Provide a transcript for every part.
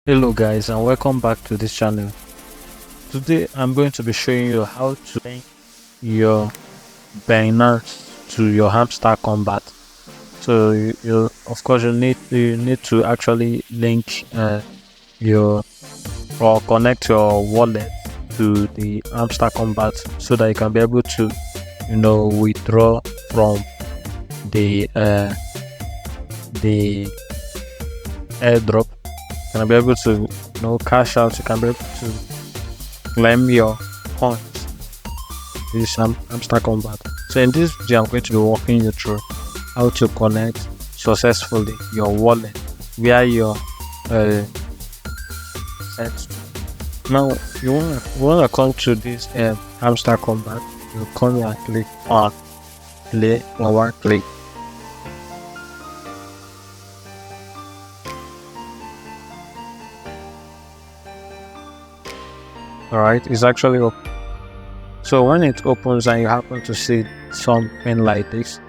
Hello guys, and welcome back to this channel. Today I'm going to be showing you how to link your Binance to your Hamster Kombat. So you of course you need to actually link your or connect your wallet to the Hamster Kombat so that you can be able to withdraw from the airdrop. You can be able to cash out. You can be able to claim your points. This Hamster Kombat. So in this video I'm going to be walking you through how to connect successfully your wallet via your set. Now you wanna come to this Hamster Kombat. You come here and click on play on one click. Alright, it's actually open. So when it opens and you happen to see something like this,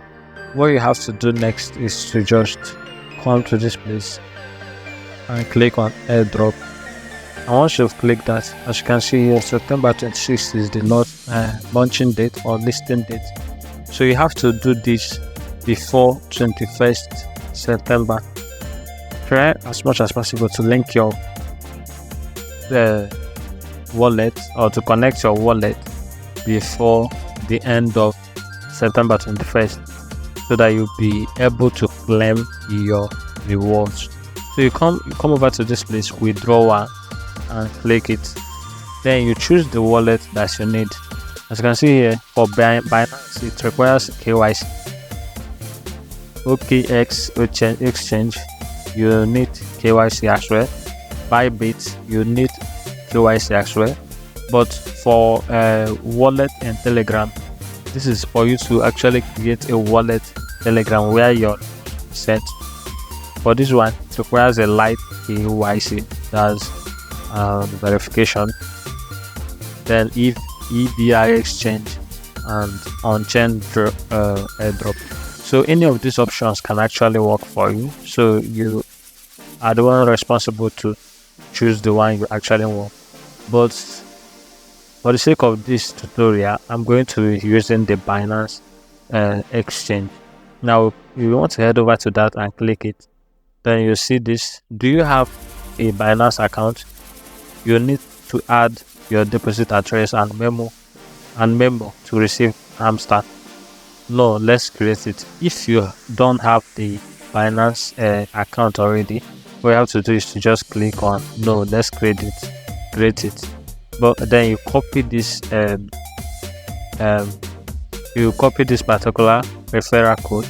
what you have to do next is to just come to this place and click on airdrop. And once you've clicked that, as you can see here, September 26th is the launching date or listing date. So you have to do this before 21st September. Try as much as possible to link your wallet or to connect your wallet before the end of September 21st so that you'll be able to claim your rewards. So you come over to this place, withdrawal, and click it. Then you choose the wallet that you need. As you can see here, for Binance it requires KYC. OKX exchange, you need KYC as well. Bybit, you need KYC as well. But for wallet and Telegram, this is for you to actually create a wallet Telegram where you're set. For this one, it requires a light KYC, that's verification. Then if EBI exchange and on-chain airdrop. So any of these options can actually work for you. So you are the one responsible to choose the one you actually want. But for the sake of this tutorial, I'm going to be using the Binance exchange. Now you want to head over to that and click it. Then you see this. Do you have a Binance account? You need to add your deposit address and memo to receive Hamster. No, let's create it. If you don't have the Binance account already, what you have to do is to just click on no, let's create it. But then you copy this particular referral code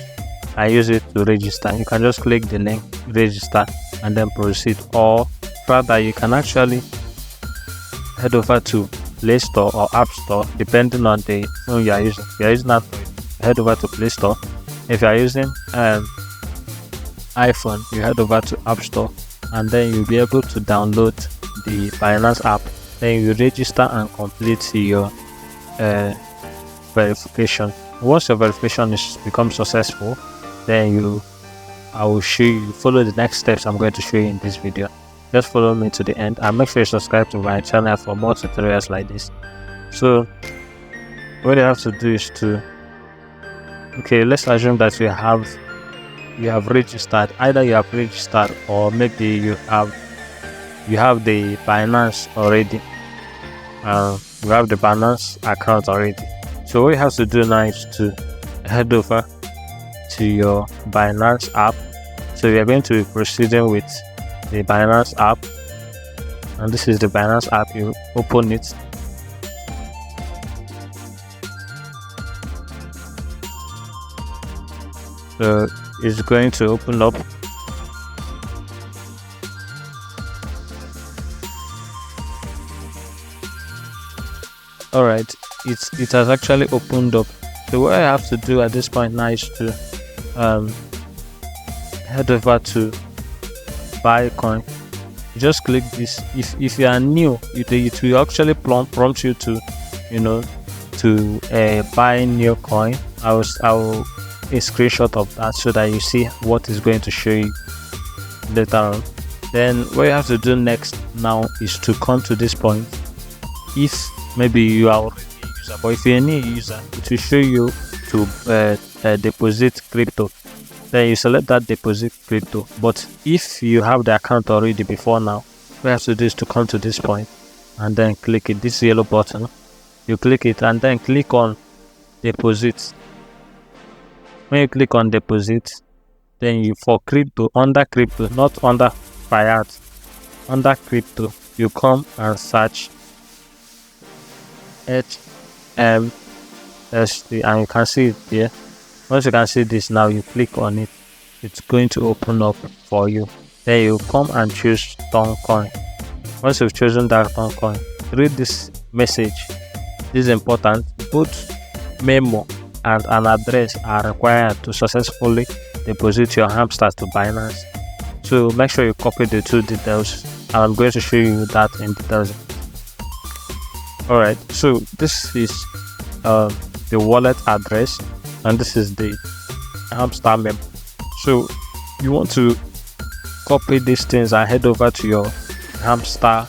and use it to register. You can just click the link, register, and then proceed. Or rather, you can actually head over to Play Store or App Store depending on the phone you are using. If you are using Android, head over to Play Store. If you are using iPhone, you head over to App Store, and then you'll be able to download the Binance app. Then you register and complete your verification. Once your verification is become successful, then I will show you, follow the next steps I'm going to show you in this video. Just follow me to the end and make sure you subscribe to my channel for more tutorials like this. So what you have to do is to, let's assume that you have registered. Either you have registered or maybe you have the Binance already. You have the Binance account already. So what you have to do now is to head over to your Binance app. So we are going to be proceeding with the Binance app, and this is the Binance app. You open it. So it's going to open up. Alright, it has actually opened up. So what I have to do at this point now is to head over to buy coin. You just click this. If you are new, it will actually prompt you to buy new coin. I will a screenshot of that so that you see what is going to show you later on. Then what you have to do next now is to come to this point. If maybe you are already a user, but if you're a new user, it will show you to deposit crypto. Then you select that deposit crypto. But if you have the account already before now, what you have to do is to come to this point and then click it, this yellow button. You click it and then click on deposit. When you click on deposit, then you for crypto, under crypto, not under fiat, under crypto, you come and search HMST and you can see it here. Once you can see this, now you click on it, it's going to open up for you. Then you come and choose Toncoin. Once you've chosen that Toncoin, read this message. This is important. Both memo and an address are required to successfully deposit your hamsters to Binance. So make sure you copy the two details, and I'm going to show you that in details. Alright, so this is the wallet address, and this is the hamster memo. So you want to copy these things and head over to your hamster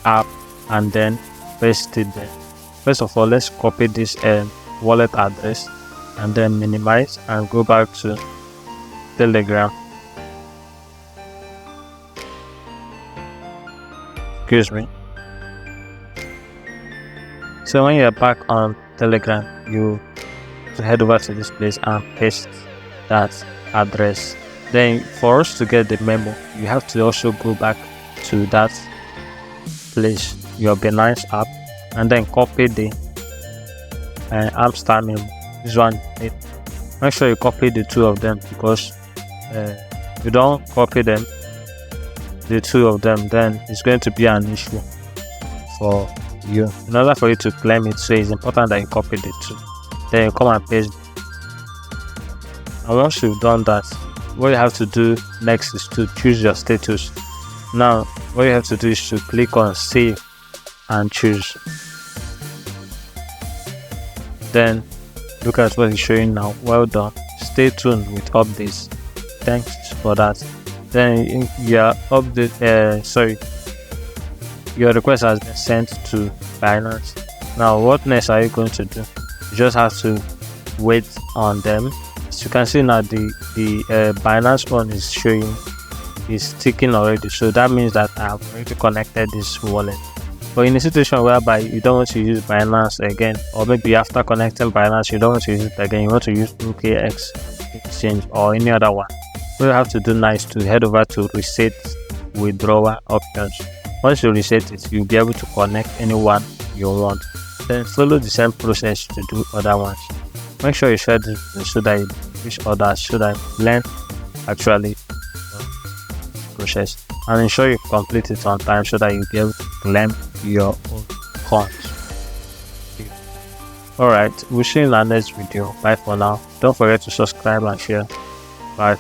app and then paste it there. First of all, let's copy this wallet address and then minimize and go back to Telegram. Excuse me. So when you're back on Telegram, you head over to this place and paste that address. Then for us to get the memo, you have to also go back to that place, your Binance app, and then copy the hamster memo. This one, make sure you copy the two of them, because you don't copy them, the two of them, then it's going to be an issue for you. In order for you to claim it, so it's important that you copy the two. Then you come and paste. And once you've done that, what you have to do next is to choose your status. Now what you have to do is to click on save and choose. Then look at what it's showing now. Well done. Stay tuned with updates. Thanks for that. Then your your request has been sent to Binance. Now what next are you going to do? You just have to wait on them. As you can see now, the Binance one is showing, is ticking already, so that means that I have already connected this wallet. But in a situation whereby you don't want to use Binance again, or maybe after connecting Binance you don't want to use it again, you want to use OKX exchange or any other one, what you have to do now is to head over to reset withdrawal options. Once you reset it, you'll be able to connect anyone you want. Then follow the same process to do other ones. Make sure you share this so that you reach others, so that you learn actually process, and ensure you complete it on time so that you'll be able to claim your own coins. Alright, we'll see you in our next video. Bye for now. Don't forget to subscribe and share. Bye.